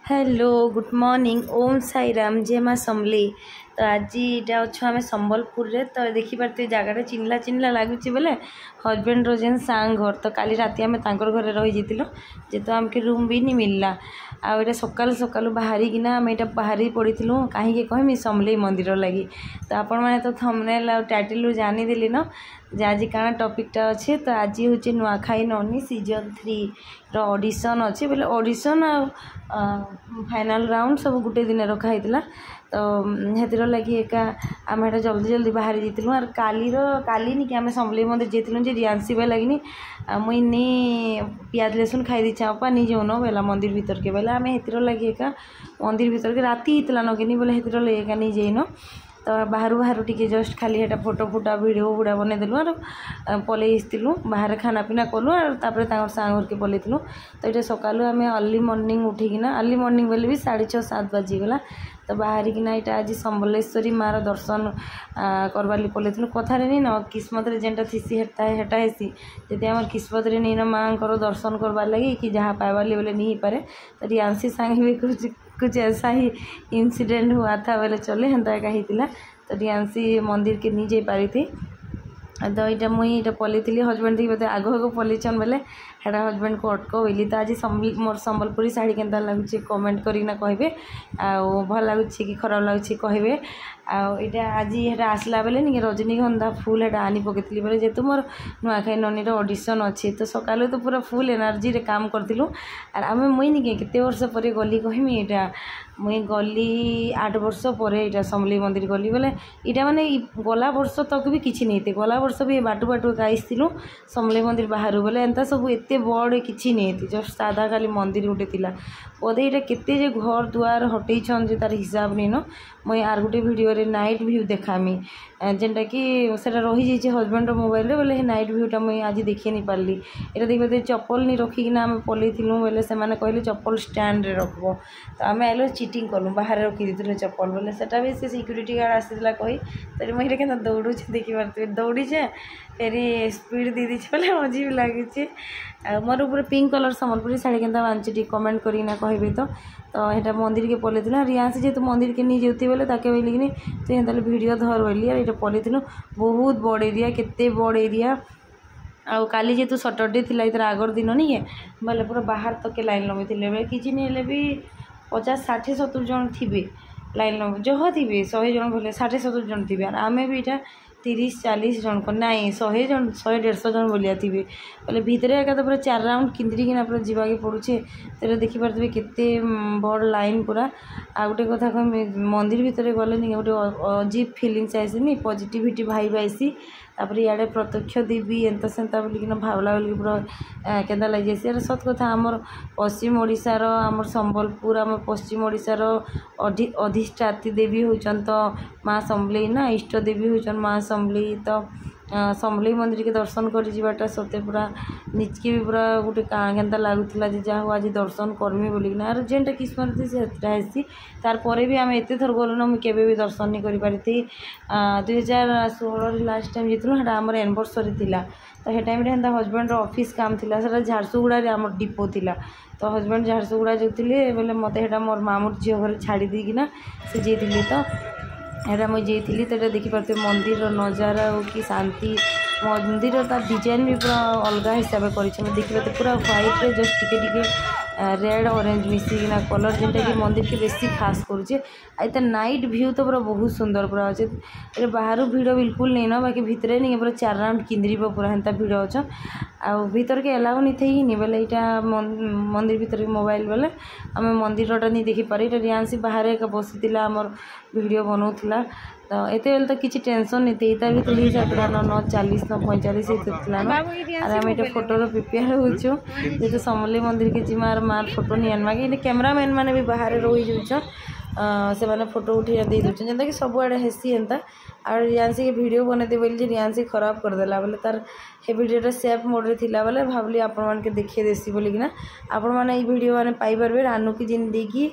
Hello good morning ओम साई राम जय माँ समली। तो आज इटा अच्छे आम संबलपुर रे तो देखिपारे जगह चिन्हला चिन्हला लगुच बोले हजबैंड रोजेन सांग घर। तो काली राति आम घर रही जाइलु जेहेतु आमके रूम भी नहीं मिलला आटा सकाल सकाल बाहरी किना आम यहाँ बाहरी पड़ीलु कहीं कहमी समलेई मंदिर लगी। तो आपण मैंने तो थंबनेल और टाइटल जानीदेली न जे आज काना टॉपिकटा अच्छे। तो आज हूँ नुआखाई ननी सीजन 3 ऑडिशन अच्छे बोले ऑडिशन फाइनल राउंड सब गोटे दिन रखाई। तो हेतिर लगी एका आम एटा जल्दी जल्दी बाहरी जाइलु और काली नहीं कि आम समलेई मंदिर जाइलु जे रियांसी बे लगिनी मुई नी पियाज लहसुन खाई दीछा अपा नहीं जाऊन बेला मंदिर भीतर के बेला आम हेतिर लगी एका मंदिर भीतर के राति होता नगिनी बोले हेतिर लगे एका नहीं जाइन। तो बाहर बाहर टी जस्ट खाली हेटा फोटो फुटा वीडियो गुड़ा बनईदेलु और पलैलु बाहर खाना पीना कलु और सांग घर के पलैलु। तो ये सकालू आम अर्ली मॉर्निंग उठिकिना अर्ली मॉर्निंग बोले भी 6:30-7 बाजीगला। तो बाहर किना यहाँ आज संबलेश्वरी मार दर्शन करवाली पलैलु कथार नहीं न किस्मत जेनटा थीसी हेटा हेटा हेसी जी आम किस्मत नहीं न माँ को दर्शन करवार लगी कि जहाँ पाइबाली बोले नहीं पारे। तो रियांसी सांगे भी कुछ ऐसा ही इंसिडेंट हुआ था बोले चले हेन्ता एका होता। तो रियांसी मंदिर के नहीं जा पारी थी। तो यहाँ मुझे पलैली हजबैंड थी बोलते आग आग पलैचन बोले हेटा हजबैंड को अटक बोली। तो आज मोर संबलपुरी शाढ़ी केन्ता लगुच कमेंट करना कहे भल लगुच कि खराब लगुच कहे। आईटा आज हेटा आसला बेले नहीं रजनीगंधा फुल हेटा आनी पकईली बोले जेहेतु मोर नुआखाई ननी ऑडिशन अच्छे। तो सकालू तो पूरा फुल एनर्जी रे काम करथिलु और आम मुई नहीं केते वर्ष पर गली कहमी यहाँ मुई गली 8 वर्ष पर यहाँ समलेई मंदिर गली बोले यहाँ माने गला वर्ष तक भी किसी नहीं थे गला वर्ष भी बाटू बाटू आईलु समलेई मंदिर बाहर बोले एंता सब एत बड़ कि नहीं थी जस्ट सादा खाली मंदिर गोटे थी बोधे यहाँ केते जे घर दुआर हटैछन जे तार हिसाब नहीं न मुई आर गोटे वीडियो रे नाइट व्यू देखामी जेनटा कि सेटा रही जाइए हजबैंड मोबाइल रे बोले नाइट व्यूटा मुई आज देखी नहीं पार्ली। यहाँ देखिए चप्पल नहीं रखिकिना आम पलैलु बोले से कहले चप्पल स्टैंड रे रखब। तो आम आइल चिटिंग कलु बाहर रखी दी चप्पल बोले सेटा भी से सिक्यूरीटी गार्ड आसाला कही तो मुझे के दौड़े देखिपे दौड़ीचे फेरी स्पीड दी दीचे बोले मजी भी लगे। मोर ऊपर पिंक कलर संबलपुरी शाढ़ी के बांची कमेंट करना कहे। तो यहाँ मंदिर के पलैलु रियांसी जेहेतु मंदिर के नहीं जाती बोले ताके बोलिकी तो यहाँ वीडियो धर बोली और यहाँ पलैलु बहुत बड़ एरिया केते बड़ एरिया आउ काली जेहेतु सटरडे थिला इधर आगर दिन नहीं है बोले पूरा बाहर तक के लाइन लगे किसी नहीं भी 50-60-70 जन थे लाइन लगे जह थे 100 जन बोले 60-70 जन थे और आमे भी यहाँ 30-40 जन को नाई 100 जन 100-150 जन बोलिया थी बोले भितर एका तो पूरा 4 राउंड किंद्रिकिना पूरा जावाके पड़ुचे। तो देखिपे केते बड़ लाइन पूरा आ गोटे कथा कह मंदिर भितर गले नहीं गोटे अजीब फिलिंग्स आसी पॉजिटिविटी भाई आसी तापर इे प्रत्यक्ष देवी एंता सेन्ता बोलिकिना भावला बोलिक पूरा केन्ता लगी जाए सत कथा आमर पश्चिम ओडिशार आमर संबलपुर आम पश्चिम ओडिशार अधिष्ठात्री देवी होचन तो माँ समलेई ना इष्ट देवी होचन माँ समलेई। तो समलेई मंदिर के दर्शन कर जाटा सत्य पूरा निजके भी पूरा गोटे केन्ता लगुला जहाँ आज दर्शन करमी बोलिकिना और जेनटा किस्मत थी से तार परे भी आम एत थर गलु ना मुझे भी दर्शन नहीं कर पारी थी। 2016 लास्ट टाइम जीतलु हाँ आम एनिवर्सरी थिला। तो हे टाइम हेन्ता हजबैंड ऑफिस काम थिला सेटा झारसुगुड़ा आम डिपो थिला। तो हजबैंड झारसुगुड़ा जाते बोले मत मोर मामूर झील घर छाड़ी देकिना से जाइली। तो यहाँ मुझे जाइली तो देखिपे मंदिर नजारा हो कि शांति मंदिर तार डिजाइन भी पूरा अलग हिसाब से देखिए तो पूरा व्हाइट रे जस्ट टिके रेड ऑरेंज मिसिकिना कलर जेनटा कि मंदिर के बेसी खास करुचे। आई नाइट व्यू तो पूरा बहुत सुंदर पूरा अच्छे बाहर भिड़ बिल्कुल नहीं न बाकी भितर नहीं पूरा 4 राउंड किंद्री पूरा हेन्ता भिड़ अच्छ आ भीतर के एलाउ नहीं थे ही बोले यहाँ मंदिर भीतर मोबाइल बोले आम मंदिरटा नहीं देखिपारे। रियांसी बाहर एक बसी आमर वीडियो बनाऊला तो एत बेले तो किसी टेंशन नहीं थी तार भीतर ही जाता 9:40 9:45 होता और आम ये फोटोर प्रिपेयर होचु जेहेतु समलेई मंदिर के जिमार मार फोटो नहीं आनवा कि कैमरामैन मैंने भी बाहर रही जाऊँ से मैंने फोटो उठे दे दूँ जेनता कि सबुआड़े हेसी एंता और रियांसी के वीडियो बनते बोली रियांसी खराब करदेला बोले तार हे वीडियोटा सेफ मोड रे थिला बोले भावली आपण मानके देखिए देसी बोलिकिना आपण माने ये वीडियो माने पाई परबे रानू की जिंदगी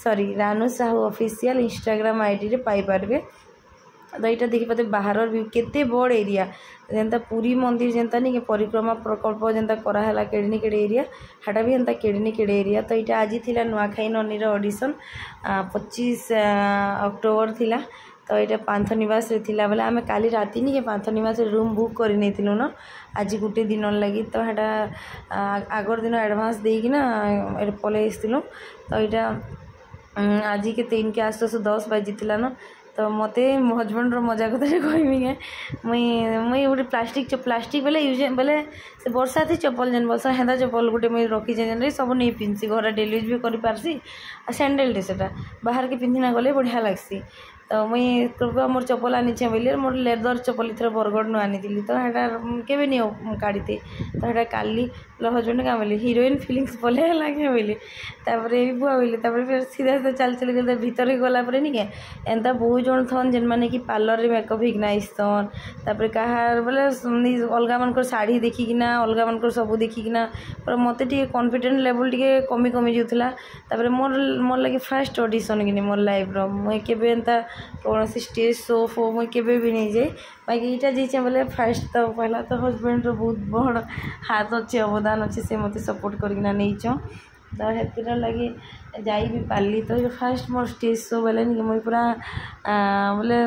sorry Ranu Sahu official Instagram ID रे पाई परबे। तो यहाँ देखिपे बाहर व्यू केते बड़ एरिया जेनता पुरी मंदिर जेनता नहीं परिक्रमा प्रकल्प जेनता कराला केड़े केड़े एरिया हाटा भी एंता केड़े केड़े एरिया। तो यहाँ आज थी नुआखाई ननीर ऑडिशन 25 अक्टोबर थिला। तो यहाँ पांथनिवास थिला बेले आम काली राति नहीं पांथनिवास रूम बुक कर नहीं न आज गोटे दिन लगी। तो यहाँ आगर दिन एडवांस देकिना पलि आसलु। तो यहाँ आज के इनके आसू 10 बाजी न। तो मत मो हजबैंड मजा कथा कहमी के मुई गोटे प्लास्टिक बेले यूज बेले से बर्षा थी चप्पल जेन बस हेन्दा चप्पल गोटे मुझे रखी जेन सब नहीं पिंधसी घर डेली यूज भी कर पारसी आ सैंडल टे से बाहर के पिंधिना गले बढ़िया लगसी। तो मुई मोर चप्पल आनी बोले मोर लेदर चप्पल इथर बरगढ़ नु आनी तो यहाँ केवे नहीं काढ़ी। तो यहाँ काली हजबैंड क्या बोले हिरोइन फिलिंग्स पले लगे बोले भी बुआ बोले फिर सीधा सीधा चल चल गए भीतर गलापर नहीं क्या एंता बहुत जन थन जेन मैंने कि पार्लर रे मेकअप हिकना आसन तापर कहार बोले अलग मान शाढ़ी देखिकिना अलग मान सब देखिकिना पर मत कॉन्फिडेंस लेवल टे कमी कमी जाऊला। तापर मोर मोर लगे फास्ट ऑडिशन कि मोर लाइफ रो मुई केबे एंता कौन स्टेज शो फो मुई केबे भी नहीं जाए बाकी यहाँ जाइए बोले फास्ट। तो पहला तो हजबैंड बहुत बड़ हाथ अच्छे अवदान अच्छे से मत सपोर्ट करना नहीं तो हेतिर लगे जाई भी पार्ली। तो फास्ट मोर स्टेज शो बोले नहीं मुई पूरा बोले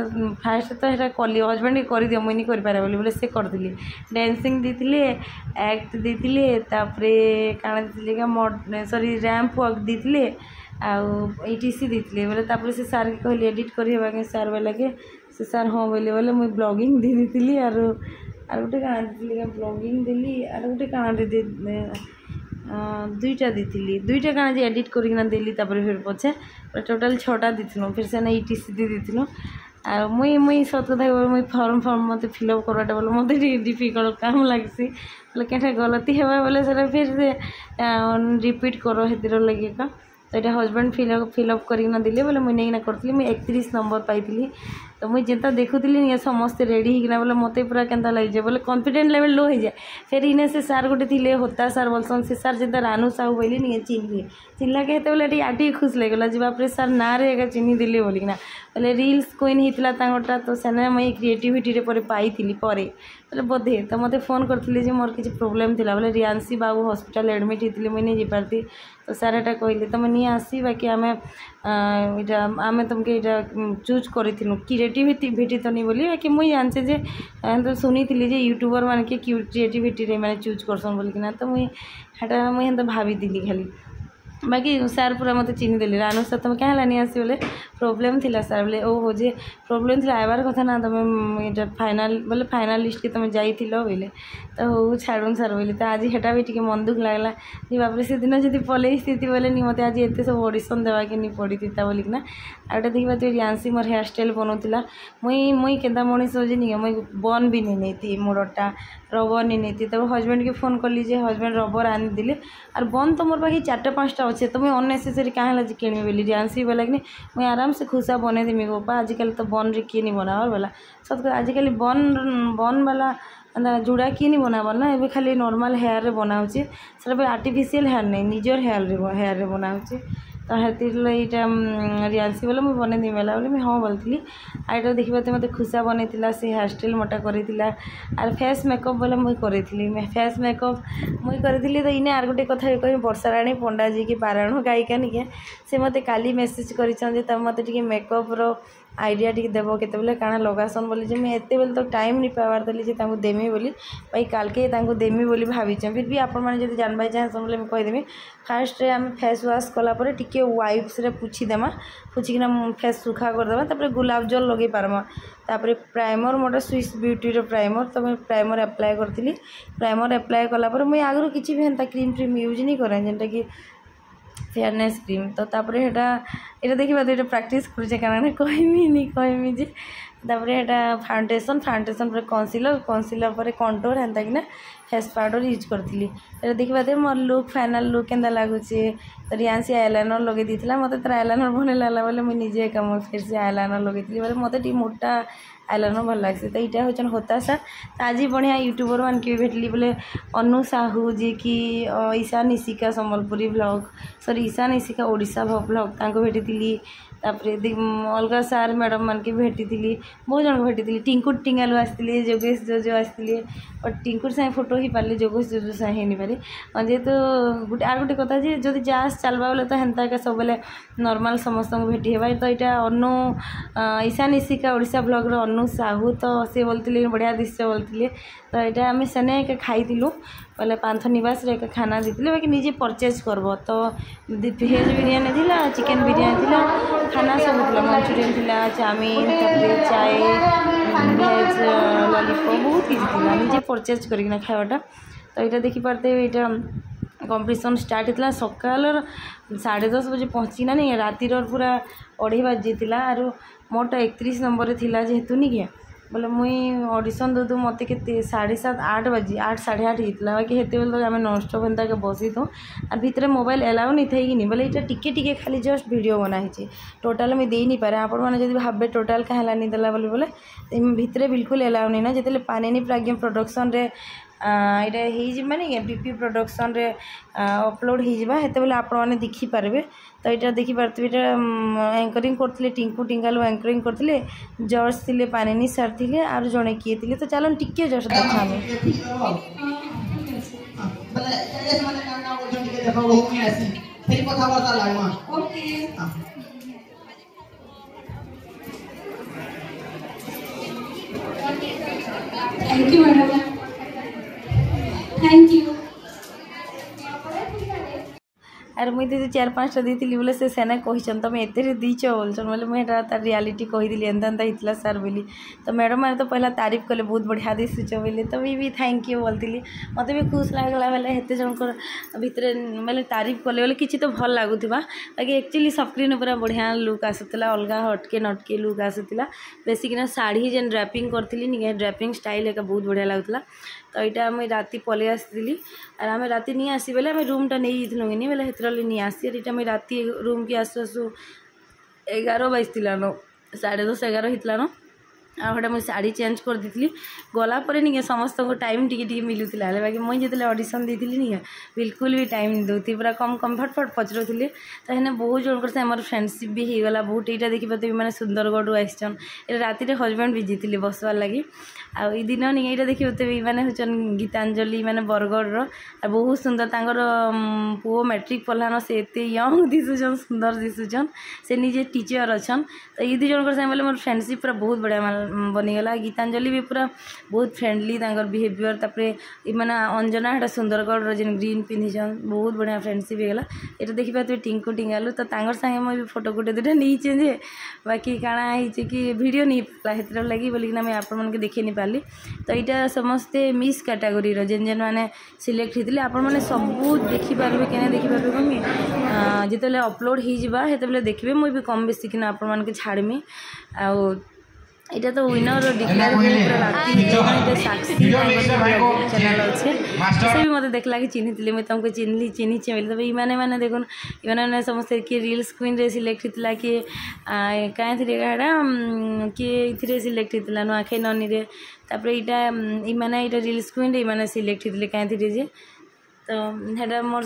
फास्ट तो यहाँ कली हजबैंड कर दियो मुई नहीं कर पारे बोले से करदी डांसिंग देती एक्ट देती काण देती सॉरी रैंप वॉक देती आईटीसी देती बोले से सार के कहली एडिट कर सार बोले के से सार हाँ बोले बोले मुई ब्लॉगिंग दे दी आर गोटे काण दी ब्लॉगिंग देली आर गोटे काण दुईटा दी दुईटा काण जे एडिट करना देली फिर पछे टोटाल 6टा दी फिर से ईटीसी दी आ मुई सत कथा मुई फॉर्म मत फिलअप करवाटा बोले मत डिफिकल्ट काम लगसी बोले क्या गलती है बोले सर फिर से रिपीट करो हेतिर लगे का। तो यहाँ हजबैंड फिलअप करना दिले बोले मुझे नहीं करी मुझे 31 नंबर पाई। तो मुझे जेता देखुली समस्ते रेडी होना बोले मत पूरा केंता लगे बोले कॉन्फिडेंस लेवल लो हो जाए। फिर इने से सार गोटे थे होता सार बोलसन से सार जेता रानू साहू बोली नहीं चिन्हला के बोले आटे खुश लगेगा जी सार ना रे चिन्ह देली बोलिकिना बोले रील्स क्वीन होता तो सेने मुझे क्रिएटिविटी पाई बोले बोधे। तो मत फोन करी मोर किसी प्रोब्लेम थी बोले रियांशी बाबू हॉस्पिटल एडमिट होती मुझे नहीं जापारती। तो सार एटा कहले तुम नहीं आसी बाकी आम आम तुमके यहाँ चूज करूँ क्रिएटिविटी तो नहीं बोली बाकी मुझे जानचे जे तो शुनी थी यूट्यूबर मान के क्रिएटिविटी मैंने चूज करसन बोलिकिना। तो मुझे मुझे भावी खाली बाकी सार पूरा मत चिन्हदेली रानू सर तुम क्या नहीं आसी बोले प्रोब्लेम थिला सार बोले ओहो जे प्रोब्लेम थी आबार कथा ना तुम ये फाइनाल बोले फाइनालिस्ट के तुम जाइल बोले तो हो छाड़ून सार बोले। तो आज हेटा भी टी मन दुख लगला जी बापरे से दिन जी पलि स्थिति बोले नहीं मत आज एत सब ऑडिशन देवा के नहीं पड़ी था बोलिकिना। आउटा देखा तो रियांशी मोर हेयर स्टाइल बनाऊला मुई केदा मनीष हो नहीं मुई बन भी नहीं थी मोरटा रबर नहीं थी। तब हजबैंड के फोन कली हजबैंड रबर आनी दिले और बन तो मोर पाखे 4-5टा अच्छे तो मुझे अननेसेसरी कहाँ किणी बोली रियांशी बोला कि मुझे आराम से खुशा बने देमी गोपा आजिकल तो बन रे किए नहीं बनावर बोला सत आजिकल बन वाला जुड़ा किए नहीं बनावर ना ये खाली नॉर्मल हेयर रे बनाऊे सर आर्टिफिशियल हेयर नहीं निजर हेयर रे बनाऊे। तो यहाँ रियांशी बोले मुझे बन देमी बोला बोले मुझे हाँ बोलती आईटा देखा मत खुशा बन से हेयर स्टाइल मोटा करा और फेस मेकअप बोले मुझे करी फेस मेकअप मुझे करी। तो इन्हें आर गोटे कथा कह वर्षा राणी पंडा जी की पारायण गायिका निके से मत काली मेसेज कर मत मेकअप रो आइडिया टी देव के काଣା लगासन बोली मुझे एत बेले तो टाइम नहीं पावार देली देमी बोली भाई काल के देमी बोली भावी फिर भी आपण मैंने जब जानवा चाहें बोले कहीदेमी फास्ट आम फेस वाश कलापर टी वाइप्स रे पोछीदेमा पोछिकिना फेस सुखा करदेमा तापर गुलाब जल लगे पारमा तापर प्राइमर मोटा स्विस ब्यूटी रो प्राइमर तो मैं प्राइमर अप्लाई करती प्राइमर अप्लाई कलापर मुझे आगु किसी भी एंता क्रीम फ्रीम यूज नहीं करें जेनटा कि फेयरनेस क्रीम। तो तापर हेटा ये देखा तो ये प्राक्ट कर कहमी जे तापर हेटा फाउंडेशन पर कंसीलर पर कंटूर एंता कि फेस पाउडर यूज करती देखा मोर लुक फाइनाल लुक केंदा लगुचे तो रियांसी आईलाइनर लगे देता मत तर आईलाइनर भल लगा बोले मुझे निजे एक मोर फेस आईलाइनर लगे बोले मत मोटा आईलाइनर भल लगे तो यहाँ हूँ होताशा तो आज बढ़िया यूट्यूबर मान के भेटली बोले अनु साहू जी की Ishan Ishika Sambalpuri blog sorry Ishan Ishika Odisha blog भेटी तापरे अलग सार मैडम मान के भेटी बहुत जन भेटी टिंकुर टिंगालू आसते जोगेश जोजो आसते बट टिंकुर सागे फोटो ही पारे जोगेश जोजो सागे नहीं पारे जेहेतु गोटे आर गोटे कथा जो जास चलवा बोले तो हेन्ता का सब बेले नॉर्मल समस्त भेटी हे तो यहाँ अनु ईशान इशिका ओडिशा ब्लॉग अनु साहू तो सी बोलते बढ़िया दृश्य बोलते तो यहाँ आम सेने खाई बोले पांथ निवास एक खाना देते बाकी निजे परचेज करब तो भेज बिरियानी थी चिकेन बिरियानी थी खाना सब थी मंचूरियन थी चाउमीन चाय भेज लॉलीपॉप बहुत किसी थी निजे परचेज करना खावाटा तो यहाँ देखिपारे यहाँ कंपटीशन स्टार्ट होता सकाल 10:30 बजे पहुँचीना नहीं रातिर पूरा 2:30 बजे आर मोर तो 31 नंबर थी जेहेतु नहीं क्या बोले मुई ऑडिशन दो मत के 7:30 8 बजे 8 8:30 होता बाकी हेत बेले आम नॉनस्टॉप एंता बसी था और भितर मोबाइल एलाउ नहीं थी कि बोले यहाँ टिके खाली जस्ट वीडियो बनाई टोटाल मुझे दे नहीं पारे आपण मैंने जब भावे टोटाल कहीं नहीं देला बोले भितर बिल्कुल एलाउ नहीं ना जिते पानी प्राज्ञ प्रोडक्शन रे यहाँ माने बीपी प्रोडक्शन रे अपलोड होते बोले आपण मैंने देखिपारे तो यहाँ देखिपारे यहाँ एंकरिंग करते टिंकू टिंगालू एंकरिंग करते जज थे पानी सार थे और जड़े किए थे तो चलो टिके जस्ट देखा thank you madam thank you आर मुझे 4-5टा दी बोले से सेना कहन तुम एत दीच बोलचन बोले मुझे तार रियालीटी कहीदी एंता होता सार बोली तो मैडम मैंने तो पहला तारीफ कले बहुत बढ़िया दिशुच बोले तो भी थैंक यू बोलती मत भी खुश लगला बोले हेते जनकर भितर बोले तारीफ कले बोले किसी तो भल लगुवा बाकी एक्चुअली स्क्रीन पूरा बढ़िया लुक आसूला अलग हटके नटके लुक आसूला बेसिकना शाढ़ी जेन ड्रापिंग करी ड्रापिंग स्टाइल एक बहुत बढ़िया लगुला तो यहाँ आम राति पलि आसी और आम राति नहीं आसी बोले आम रूमटा नहीं जाइलु कि बोले हेतर नहीं आसी यहाँ आम राति रूम की आसु आसु 11 बजला न 10:30 11 होता न आटा मुझे शाढ़ी चेंज कर दी गलापर नहीं समस्त टाइम टी मिलूला बाकी मुझे जो ऑडिशन दी नहीं बिल्कुल भी टाइम दूती पूरा कम कम्फर्ट फट पचरुली तो हेने बहुत जनकर से आम फ्रेंडशिप भी होगला बहुत यहाँ देखिए मैंने सुंदरगढ़ आसन राति हजबैंड भी जीती बसवार लगी आई दिन नहीं यहाँ देखिए मैंने हूँ गीतांजलि मैंने बरगढ़ बहुत सुंदर तर पुओ मैट्रिक पढ़ान से एत यंग दिशुचन सुंदर दिशुचन से निजे टीचर अच्छन तो ये दुजन से बोले मोर फ्रेंडशिप पूरा बहुत बढ़िया बनीगला गीतांजलि भी पूरा बहुत फ्रेंडली बिहेवियर तापर मैंने अंजना है सुंदरगढ़ जेन ग्रीन पिंधिचन बहुत बढ़िया फ्रेंडशिप होगा ये देखिए टिंकू टिंगालू तो सागे मुझे फोटो गोटे दुटा नहीं बाकी काଣା है कि वीडियो नहीं पाला लगी बोलिकिना मुझे आपण मन के देखे नहीं पाली तो यहाँ समस्ते मिस कैटेगोरी जेन जेन मैंने सिलेक्ट होते आपण मैंने सबू देखिपारे के देखिपारे कमी जिते अपलोड होते देखिए मुझे भी कम बेसी किना आपण मन के छाड़मी आउ এটা তো উইনর ডিক্লেয়ার হয়ে পুরা রাতি এটা সাক্ষী চ্যানেল আছে সে भी मते देखला कि चिन्हितले मैं तुमको चिन्हिचे बोले तब इमाने माने देखुन इमाने समस्त किए रील्स क्वीन रे सिलेक्ट होता कि कहीं थी गाड़ा किए इथिरे सिलेक्ट होता नुआखाई ननी रे तापर यहाँ इमाने यहाँ रील्स क्वीन रे इमाने सिलेक्ट होते कहीं थी जे तो हेटा मोर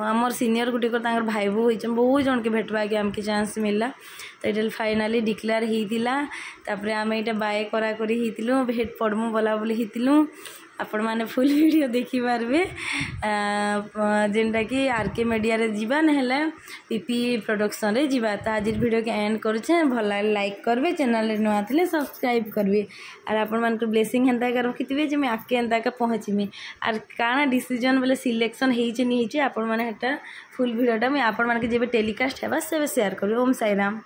आमर सीनियर गुटे भाई बो होचन बहुत जन के भेटवा के आमके चांस मिलला तो ये फाइनाली डिक्लेयर होता तापर आम यहाँ बाय करा करी होइतिलु भेट पड़मु बोला बोली होइतिलु आपण मैंने फुल वीडियो देखिपारे जेनटा कि आरके मीडिया रे जीवा ना पीपी प्रोडक्शन रे जीवा तो आज वीडियो के एंड करुचे भल लाइक करबे चैनल रे नुआ थे सब्सक्राइब करबे और आपण मान ब्लेसिंग हेन्ता रखिथे जे मैं आके एंता पहुँचमी और काना डिसीजन बोले सिलेक्शन होइचे नहीं होइचे आपण मैंने फुल वीडियोटा मुझे आपण मान के जेबे टेलीकास्ट हेबा सेबे शेयर करबे। ओम साईराम।